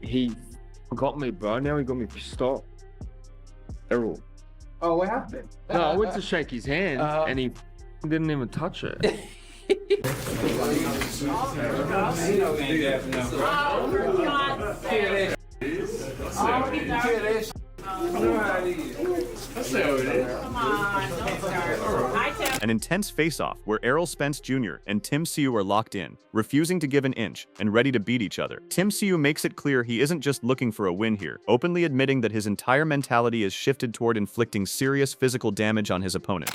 He forgot me, bro. Now he got me pissed off. Errol. Oh, what happened? No, I went to shake his hand and he didn't even touch it. An intense face-off where Errol Spence Jr. and Tim Tszyu are locked in, refusing to give an inch and ready to beat each other. Tim Tszyu makes it clear he isn't just looking for a win here, openly admitting that his entire mentality is shifted toward inflicting serious physical damage on his opponent.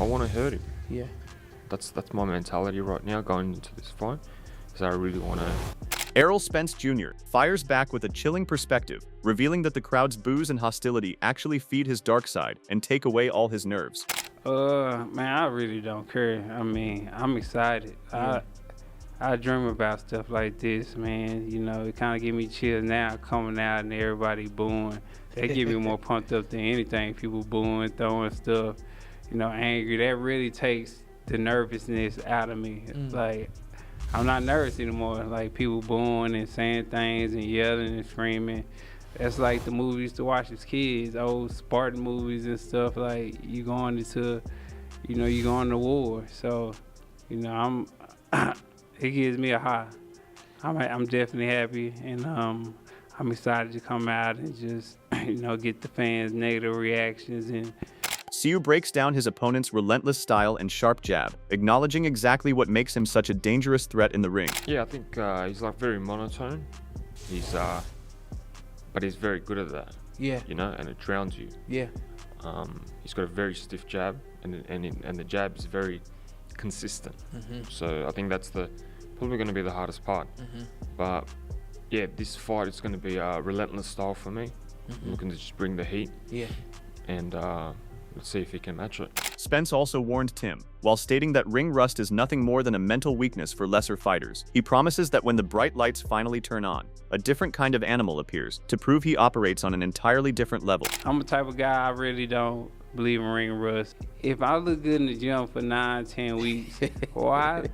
I want to hurt him. Yeah. That's my mentality right now going into this fight, because I really want to. Errol Spence Jr. fires back with a chilling perspective, revealing that the crowd's boos and hostility actually feed his dark side and take away all his nerves. Man, I really don't care. I mean, I'm excited. Yeah. I dream about stuff like this, man. You know, it kind of give me chills now coming out and everybody booing. They get me more pumped up than anything. People booing, throwing stuff, you know, angry. That really takes the nervousness out of me. Like, I'm not nervous anymore. Like, people booing and saying things and yelling and screaming. That's like the movies we used to watch as kids, old Spartan movies and stuff. Like, you going into, you know, you going to war. So, you know, it gives me a high. I'm definitely happy, and I'm excited to come out and just, you know, get the fans' negative reactions. And Tszyu breaks down his opponent's relentless style and sharp jab, acknowledging exactly what makes him such a dangerous threat in the ring. Yeah, I think he's like very monotone. But he's very good at that. Yeah. You know, and it drowns you. Yeah. He's got a very stiff jab, and the jab is very consistent. So I think that's probably going to be the hardest part. But yeah, this fight is going to be a relentless style for me. I'm looking to just bring the heat. Yeah. And let's see if he can match it. Spence also warned Tim, while stating that ring rust is nothing more than a mental weakness for lesser fighters. He promises that when the bright lights finally turn on, a different kind of animal appears, to prove he operates on an entirely different level. I'm the type of guy, I really don't believe in ring rust. If I look good in the gym for 9-10 weeks, why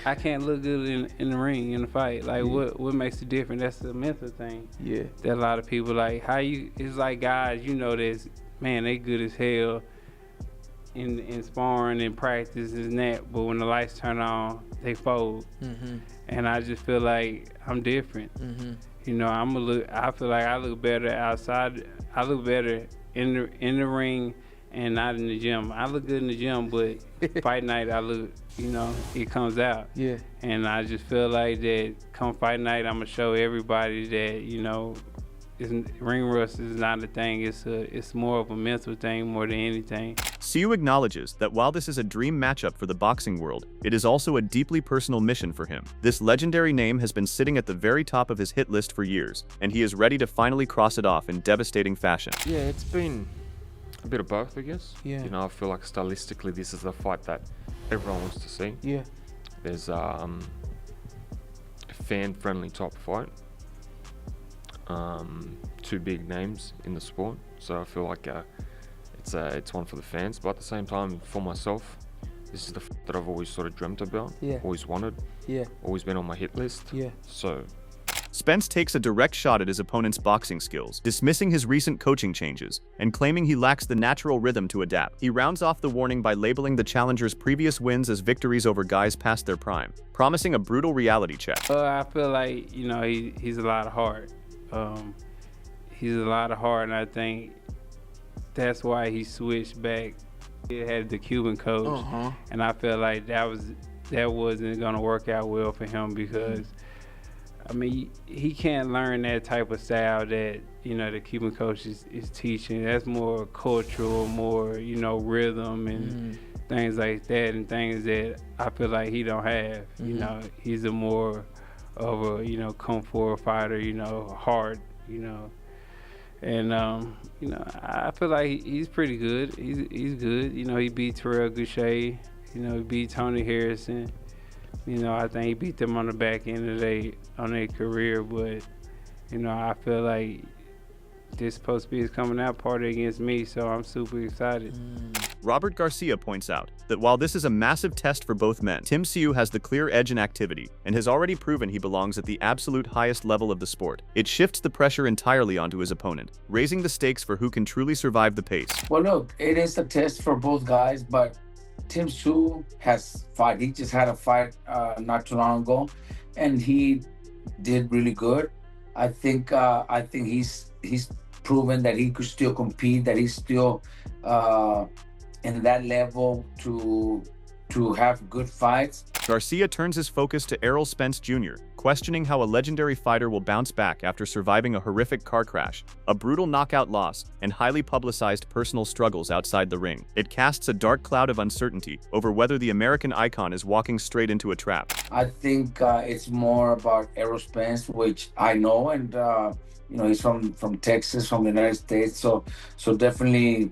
I can't look good in the ring, in the fight? Like, what makes the difference? That's the mental thing. Yeah. That a lot of people, like, it's like guys, you know, this, man, they good as hell in sparring and practice and that, but when the lights turn on, they fold. And I just feel like I'm different. You know, I feel like I look better outside. I look better in the ring and not in the gym. I look good in the gym, but fight night, I look, you know, it comes out. Yeah. And I just feel like that come fight night, I'm gonna show everybody that, you know, ring rust is not a thing. It's more of a mental thing more than anything. Tszyu acknowledges that while this is a dream matchup for the boxing world, it is also a deeply personal mission for him. This legendary name has been sitting at the very top of his hit list for years, and he is ready to finally cross it off in devastating fashion. Yeah, it's been a bit of both, I guess. Yeah. You know, I feel like stylistically this is the fight that everyone wants to see. Yeah. There's a fan-friendly type fight. Two big names in the sport, so I feel like it's one for the fans, but at the same time, for myself, this is the fight that I've always sort of dreamt about. Yeah. Always wanted. Yeah. Always been on my hit list. Yeah. So Spence takes a direct shot at his opponent's boxing skills, dismissing his recent coaching changes and claiming he lacks the natural rhythm to adapt. He rounds off the warning by labeling the challenger's previous wins as victories over guys past their prime, promising a brutal reality check. I feel like, you know, he's a lot of heart. He's a lot of heart, and I think that's why he switched back. He had the Cuban coach, and I feel like that wasn't gonna work out well for him because, I mean, he can't learn that type of style that, you know, the Cuban coach is teaching. That's more cultural, more, you know, rhythm and things like that, and things that I feel like he don't have. You know, he's a more of a, you know, kung fu fighter, you know, hard, you know. And, you know, I feel like he's pretty good. He's good. You know, he beat Terrell Goucher. You know, he beat Tony Harrison. You know, I think he beat them on the back end of their career. But, you know, I feel like this supposed to be his coming out party against me, so I'm super excited. Robert Garcia points out that while this is a massive test for both men, Tim Tszyu has the clear edge in activity and has already proven he belongs at the absolute highest level of the sport. It shifts the pressure entirely onto his opponent, raising the stakes for who can truly survive the pace. Well, look, it is a test for both guys, but Tim Tszyu has fought. He just had a fight not too long ago, and he did really good. I think he's proven that he could still compete, that he's still in that level to have good fights. Garcia turns his focus to Errol Spence Jr., questioning how a legendary fighter will bounce back after surviving a horrific car crash, a brutal knockout loss, and highly publicized personal struggles outside the ring. It casts a dark cloud of uncertainty over whether the American icon is walking straight into a trap. I think it's more about Errol Spence, which I know, and he's from Texas, from the United States, so definitely.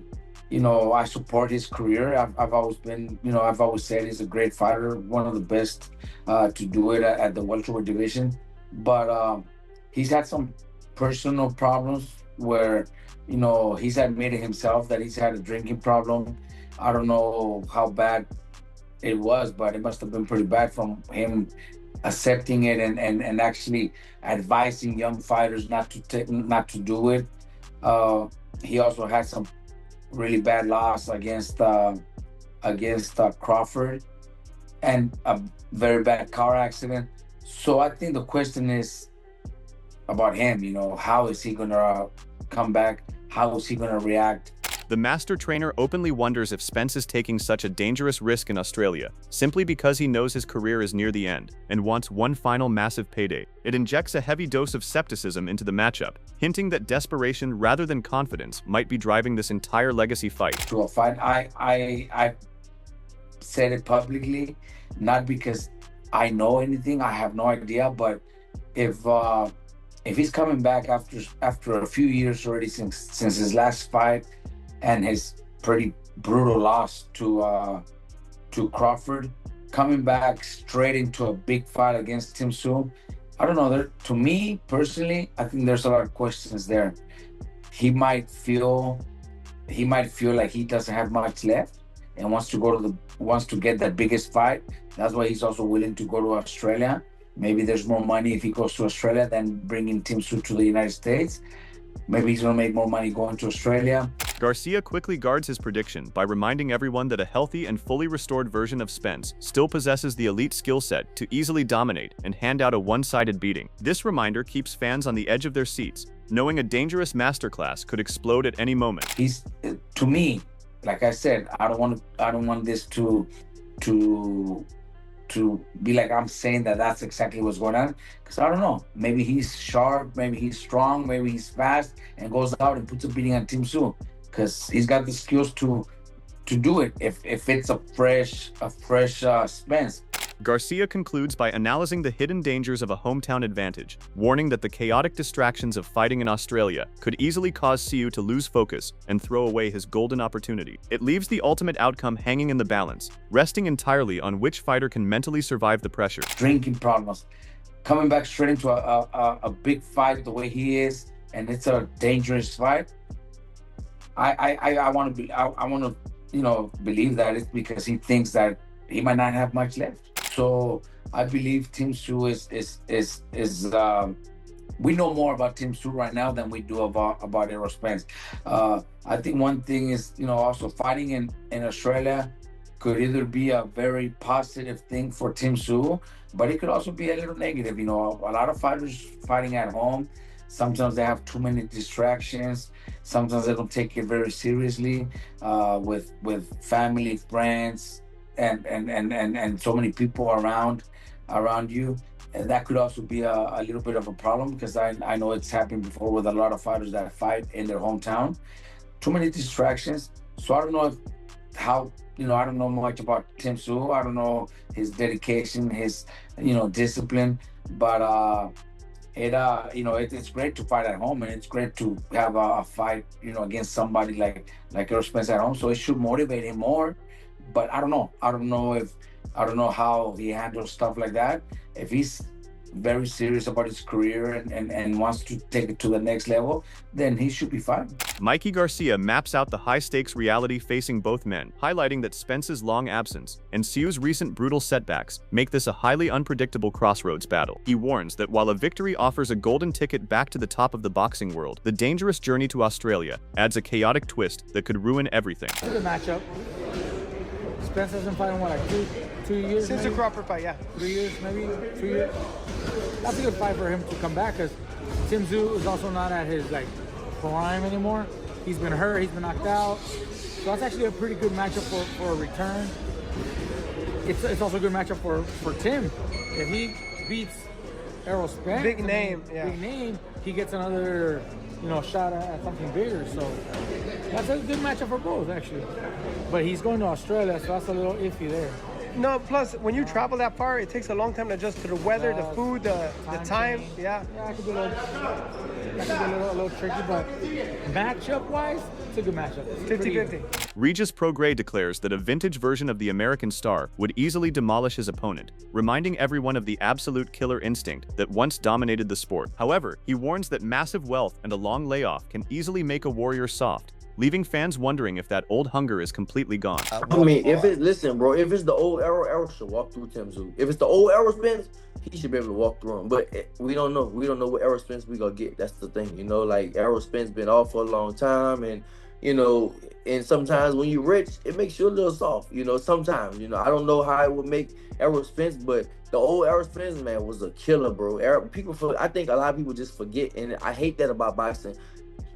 I support his career. I've always been, I've always said he's a great fighter, one of the best to do it at the welterweight division. But he's had some personal problems where, he's admitted himself that he's had a drinking problem. I don't know how bad it was, but it must have been pretty bad from him accepting it and actually advising young fighters not to do it. He also had some really bad loss against Crawford and a very bad car accident. So I think the question is about him, how is he gonna come back? How is he gonna react? The master trainer openly wonders if Spence is taking such a dangerous risk in Australia, simply because he knows his career is near the end and wants one final massive payday. It injects a heavy dose of skepticism into the matchup, hinting that desperation rather than confidence might be driving this entire legacy fight. To a fight, I said it publicly, not because I know anything, I have no idea, but if he's coming back after a few years already since his last fight, and his pretty brutal loss to Crawford, coming back straight into a big fight against Tim Tszyu, I don't know. To me personally, I think there's a lot of questions there. He might feel like he doesn't have much left and wants to get that biggest fight. That's why he's also willing to go to Australia. Maybe there's more money if he goes to Australia than bringing Tim Tszyu to the United States. Maybe he's gonna make more money going to Australia. Garcia quickly guards his prediction by reminding everyone that a healthy and fully restored version of Spence still possesses the elite skill set to easily dominate and hand out a one-sided beating. This reminder keeps fans on the edge of their seats, knowing a dangerous masterclass could explode at any moment. He's, to me, like I said, I don't want this to be like I'm saying that's exactly what's going on, because I don't know. Maybe he's sharp, maybe he's strong, maybe he's fast and goes out and puts a beating on Tim Tszyu, because he's got the skills to do it if it's a fresh Spence. Garcia concludes by analyzing the hidden dangers of a hometown advantage, warning that the chaotic distractions of fighting in Australia could easily cause Tszyu to lose focus and throw away his golden opportunity. It leaves the ultimate outcome hanging in the balance, resting entirely on which fighter can mentally survive the pressure. Drinking problems, coming back straight into a big fight the way he is, and it's a dangerous fight. I want to believe that it's because he thinks that he might not have much left. So I believe Tim Tszyu is we know more about Tim Tszyu right now than we do about Errol Spence. I think one thing is, also fighting in Australia could either be a very positive thing for Tim Tszyu, but it could also be a little negative. A lot of fighters fighting at home, sometimes they have too many distractions. Sometimes they don't take it very seriously with family, friends, and so many people around you. And that could also be a little bit of a problem, because I know it's happened before with a lot of fighters that fight in their hometown. Too many distractions. So I don't know I don't know much about Tim Tszyu. I don't know his dedication, his discipline, but it's great to fight at home, and it's great to have a fight against somebody like Errol Spence at home. So it should motivate him more. But I don't know how he handles stuff like that. If he's very serious about his career and wants to take it to the next level, then he should be fine. Mikey Garcia maps out the high-stakes reality facing both men, highlighting that Spence's long absence and Tszyu's recent brutal setbacks make this a highly unpredictable crossroads battle. He warns that while a victory offers a golden ticket back to the top of the boxing world, the dangerous journey to Australia adds a chaotic twist that could ruin everything. It's a good matchup. Spence hasn't fought in what, like two years? Since the Crawford fight, yeah. 3 years, maybe 2 years. That's a good fight for him to come back, because Tim Tszyu is also not at his like prime anymore. He's been hurt, he's been knocked out. So that's actually a pretty good matchup for a return. It's also a good matchup for Tim. If he beats Errol Spence, big name, he gets another shot at something bigger. So that's a good matchup for both, actually. But he's going to Australia, so that's a little iffy there. No, plus when you travel that far, it takes a long time to adjust to the weather, the food, the time. Yeah. Yeah, it could be a little tricky, but matchup-wise, it's a good matchup. 50-50. Regis Prograis declares that a vintage version of the American Star would easily demolish his opponent, reminding everyone of the absolute killer instinct that once dominated the sport. However, he warns that massive wealth and a long layoff can easily make a warrior soft, leaving fans wondering if that old hunger is completely gone. I mean, if it's the old Errol should walk through Tim Tszyu. If it's the old Errol Spence, he should be able to walk through him. But we don't know. We don't know what Errol Spence we gonna get. That's the thing, like Errol Spence been off for a long time, and and sometimes when you're rich, it makes you a little soft. Sometimes, I don't know how it would make Errol Spence, but the old Errol Spence, man, was a killer, bro. I think a lot of people just forget, and I hate that about boxing.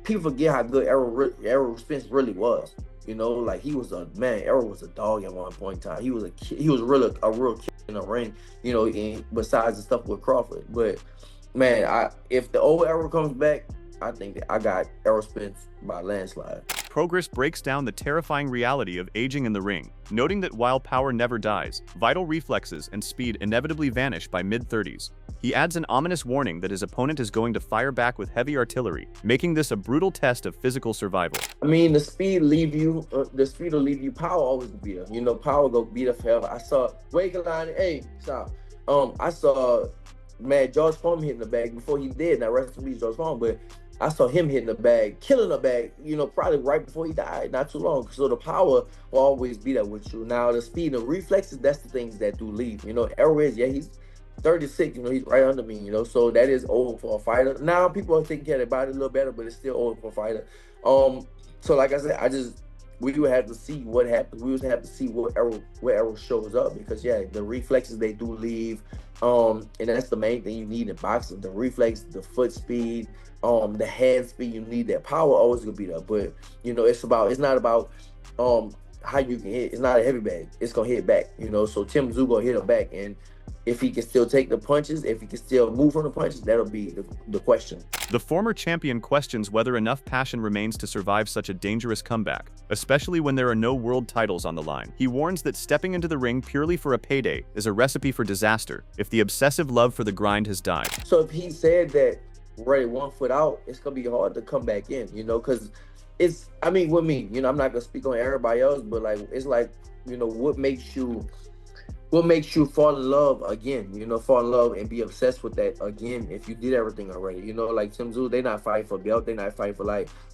People forget how good Errol Spence really was. Like he was a man. Errol was a dog at one point in time. He was really a real kid in the ring. Besides the stuff with Crawford. But man, if the old Errol comes back, I think that I got Errol Spence by landslide. Prograis breaks down the terrifying reality of aging in the ring, noting that while power never dies, vital reflexes and speed inevitably vanish by mid-30s. He adds an ominous warning that his opponent is going to fire back with heavy artillery, making this a brutal test of physical survival. I mean, the speed will leave you. Power always will be there. Power go beat up forever. I saw I saw George Foreman hitting the bag before he did. Now rest in peace, George Foreman, but I saw him hitting the bag, killing the bag, probably right before he died, not too long. So the power will always be there with you. Now the speed and reflexes, that's the things that do leave. Errol is, he's 36, he's right under me, so that is old for a fighter. Now people are thinking about it a little better, but it's still old for a fighter. So like I said, we would have to see what happens. We would have to see where Errol shows up, because the reflexes, they do leave. And that's the main thing you need in boxing: the reflex, the foot speed, the hand speed. You need that. Power always gonna be there, but it's not about how you can hit. It's not a heavy bag. It's gonna hit back. So Tim Tszyu gonna hit him back, and if he can still take the punches, if he can still move from the punches, that'll be the question. The former champion questions whether enough passion remains to survive such a dangerous comeback, especially when there are no world titles on the line. He warns that stepping into the ring purely for a payday is a recipe for disaster if the obsessive love for the grind has died. So if he said that right 1 foot out, it's gonna be hard to come back in, because with me, I'm not gonna speak on everybody else, but it's like, what makes you fall in love again, fall in love and be obsessed with that again if you did everything already. Like Tim Tszyu, they not fighting for belt, they not fighting for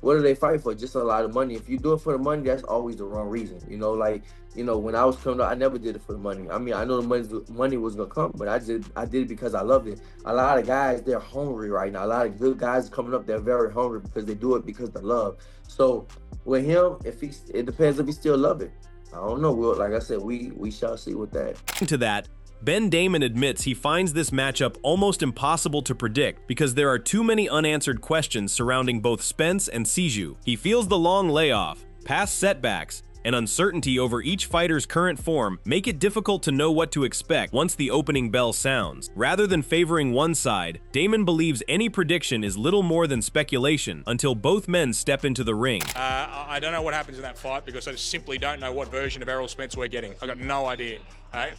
what do they fight for? Just a lot of money. If you do it for the money, that's always the wrong reason. When I was coming up, I never did it for the money. I mean, I know the money was gonna come, but I did it because I loved it. A lot of guys, they're hungry right now. A lot of good guys coming up, they're very hungry because they do it because of love. So with him, it depends if he still love it. I don't know. Like I said, we shall see with that. To that, Ben Damon admits he finds this matchup almost impossible to predict because there are too many unanswered questions surrounding both Spence and Tszyu. He feels the long layoff, past setbacks, and uncertainty over each fighter's current form make it difficult to know what to expect once the opening bell sounds. Rather than favoring one side, Damon believes any prediction is little more than speculation until both men step into the ring. I don't know what happens in that fight because I simply don't know what version of Errol Spence we're getting. I got no idea.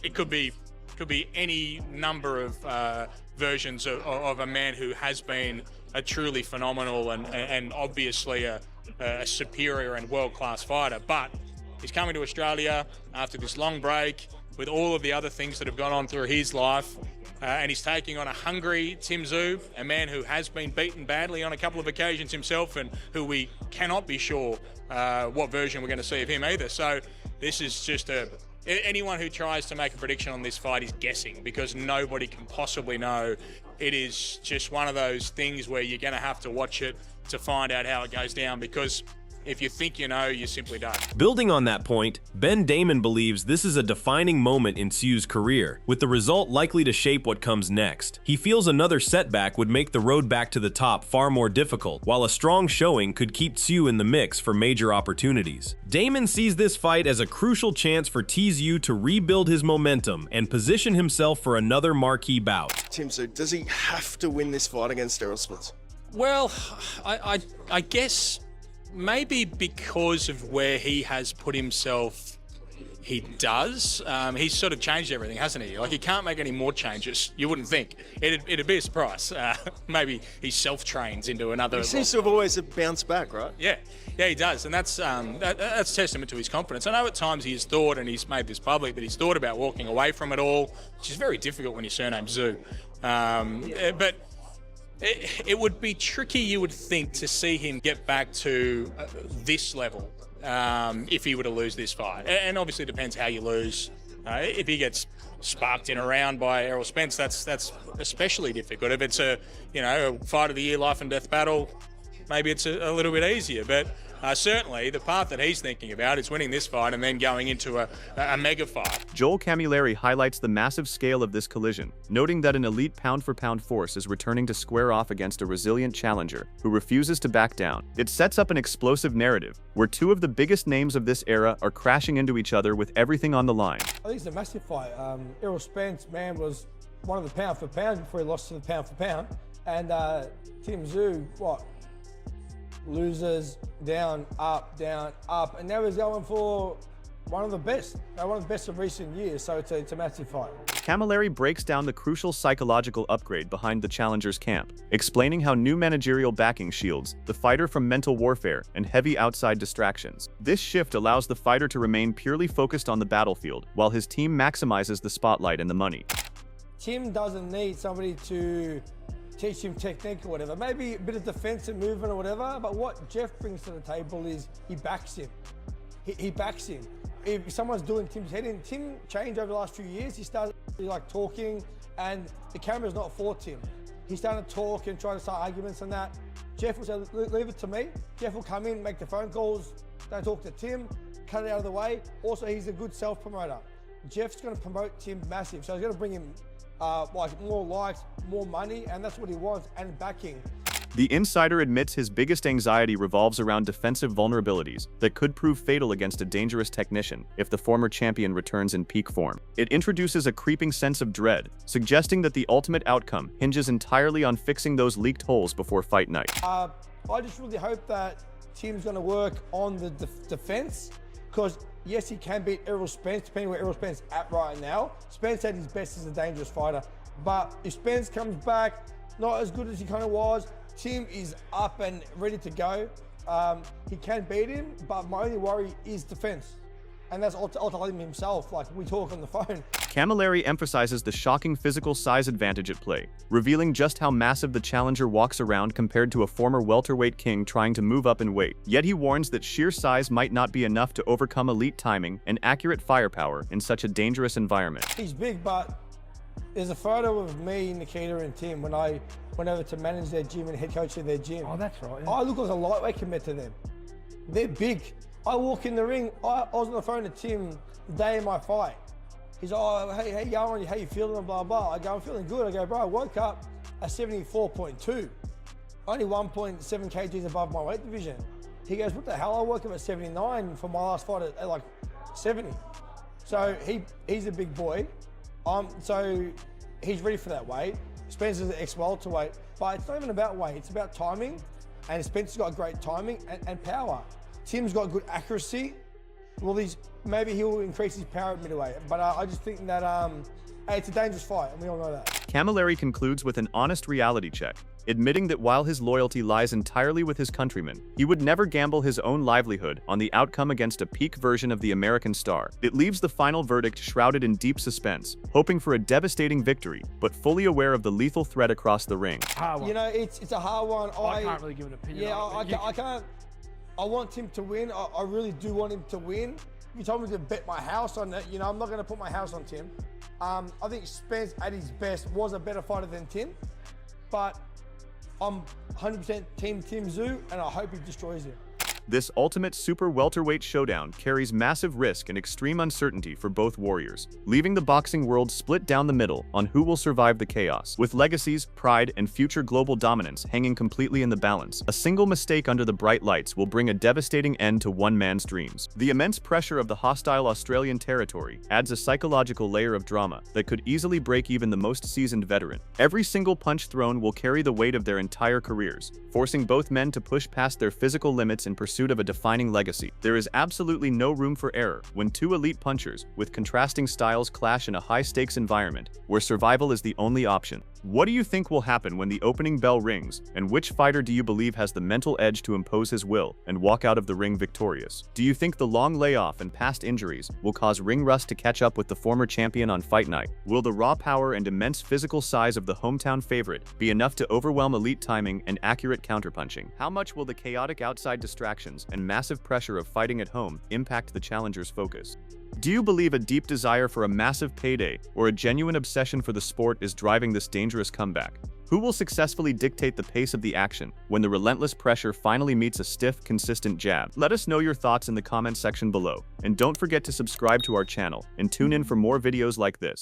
It could be any number of versions of a man who has been a truly phenomenal and obviously a superior and world-class fighter, but he's coming to Australia after this long break with all of the other things that have gone on through his life. and he's taking on a hungry Tim Tszyu, a man who has been beaten badly on a couple of occasions himself, and who we cannot be sure what version we're going to see of him either. So this is just anyone who tries to make a prediction on this fight is guessing, because nobody can possibly know. It is just one of those things where you're going to have to watch it to find out how it goes down, because if you think you know, you simply don't. Building on that point, Ben Damon believes this is a defining moment in Tszyu's career, with the result likely to shape what comes next. He feels another setback would make the road back to the top far more difficult, while a strong showing could keep Tszyu in the mix for major opportunities. Damon sees this fight as a crucial chance for Tszyu to rebuild his momentum and position himself for another marquee bout. Tim Tszyu, does he have to win this fight against Errol Spence? Well, I guess maybe because of where he has put himself, he does. He's sort of changed everything, hasn't he? Like, he can't make any more changes, you wouldn't think. It'd be a surprise. Maybe he self-trains into another... He seems to have always bounced back, right? Yeah, he does, and that's testament to his confidence. I know at times he's thought, and he's made this public, that he's thought about walking away from it all, which is very difficult when your surname's Tszyu. But it would be tricky, you would think, to see him get back to this level if he were to lose this fight. And obviously it depends how you lose. If he gets sparked in a round by Errol Spence, that's especially difficult. If it's a fight of the year, life and death battle, maybe it's a little bit easier. But certainly the path that he's thinking about is winning this fight and then going into a mega fight. Joel Camilleri highlights the massive scale of this collision, noting that an elite pound-for-pound force is returning to square off against a resilient challenger who refuses to back down. It sets up an explosive narrative, where two of the biggest names of this era are crashing into each other with everything on the line. I think it's a massive fight. Errol Spence, man, was one of the pound-for-pound before he lost to the pound-for-pound. And Tim Tszyu, losers, down, up, and now he's going for one of the best of recent years, so it's a massive fight. Camilleri breaks down the crucial psychological upgrade behind the challenger's camp, explaining how new managerial backing shields the fighter from mental warfare and heavy outside distractions. This shift allows the fighter to remain purely focused on the battlefield, while his team maximizes the spotlight and the money. Tim doesn't need somebody to teach him technique or whatever, maybe a bit of defensive movement or whatever, but what Jeff brings to the table is he backs him. He backs him. If someone's doing Tim's head in, Tim changed over the last few years. He started talking, and the camera's not for Tim. He started to talk and try to start arguments and that. Jeff will say, leave it to me. Jeff will come in, make the phone calls, don't talk to Tim, cut it out of the way. Also, he's a good self-promoter. Jeff's going to promote Tim massive, so he's going to bring him more likes, more money, and that's what he wants, and backing. The insider admits his biggest anxiety revolves around defensive vulnerabilities that could prove fatal against a dangerous technician if the former champion returns in peak form. It introduces a creeping sense of dread, suggesting that the ultimate outcome hinges entirely on fixing those leaked holes before fight night. I just really hope that Tim's going to work on the defense, because yes, he can beat Errol Spence, depending where Errol Spence is at right now. Spence at his best as a dangerous fighter. But if Spence comes back, not as good as he kind of was, Tim is up and ready to go. He can beat him, but my only worry is defense. And that's ultimately himself, like we talk on the phone. Camilleri emphasizes the shocking physical size advantage at play, revealing just how massive the challenger walks around compared to a former welterweight king trying to move up in weight. Yet he warns that sheer size might not be enough to overcome elite timing and accurate firepower in such a dangerous environment. He's big, but there's a photo of me, Nikita, and Tim when I went over to manage their gym and head coach of their gym. Oh, that's right. Yeah. I look like a lightweight compared to them. They're big. I walk in the ring, I was on the phone to Tim the day of my fight. He's like, oh, hey, how you going? How you feeling? And blah, blah. I go, I'm feeling good. I go, bro, I woke up at 74.2. Only 1.7 kgs above my weight division. He goes, what the hell? I woke up at 79 for my last fight at like 70. So he's a big boy. So he's ready for that weight. Spencer's an ex-welterweight, but it's not even about weight. It's about timing, and Spencer's got great timing and power. Tim's got good accuracy. Well, maybe he'll increase his power at middleweight, but I just think that it's a dangerous fight, and we all know that. Camilleri concludes with an honest reality check, admitting that while his loyalty lies entirely with his countrymen, he would never gamble his own livelihood on the outcome against a peak version of the American star. It leaves the final verdict shrouded in deep suspense, hoping for a devastating victory, but fully aware of the lethal threat across the ring. You know, it's a hard one. I can't really give an opinion. Yeah, on it. I can't. I want Tim to win. I really do want him to win. If you told me to bet my house on it, you know, I'm not going to put my house on Tim. I think Spence at his best was a better fighter than Tim, but I'm 100% Team Tszyu, and I hope he destroys him. This ultimate super welterweight showdown carries massive risk and extreme uncertainty for both warriors, leaving the boxing world split down the middle on who will survive the chaos. With legacies, pride, and future global dominance hanging completely in the balance, a single mistake under the bright lights will bring a devastating end to one man's dreams. The immense pressure of the hostile Australian territory adds a psychological layer of drama that could easily break even the most seasoned veteran. Every single punch thrown will carry the weight of their entire careers, forcing both men to push past their physical limits in pursuit of a defining legacy. There is absolutely no room for error when two elite punchers with contrasting styles clash in a high-stakes environment where survival is the only option. What do you think will happen when the opening bell rings, and which fighter do you believe has the mental edge to impose his will and walk out of the ring victorious? Do you think the long layoff and past injuries will cause ring rust to catch up with the former champion on fight night? Will the raw power and immense physical size of the hometown favorite be enough to overwhelm elite timing and accurate counterpunching? How much will the chaotic outside distractions and massive pressure of fighting at home impact the challenger's focus? Do you believe a deep desire for a massive payday or a genuine obsession for the sport is driving this dangerous comeback? Who will successfully dictate the pace of the action when the relentless pressure finally meets a stiff, consistent jab? Let us know your thoughts in the comment section below, and don't forget to subscribe to our channel and tune in for more videos like this.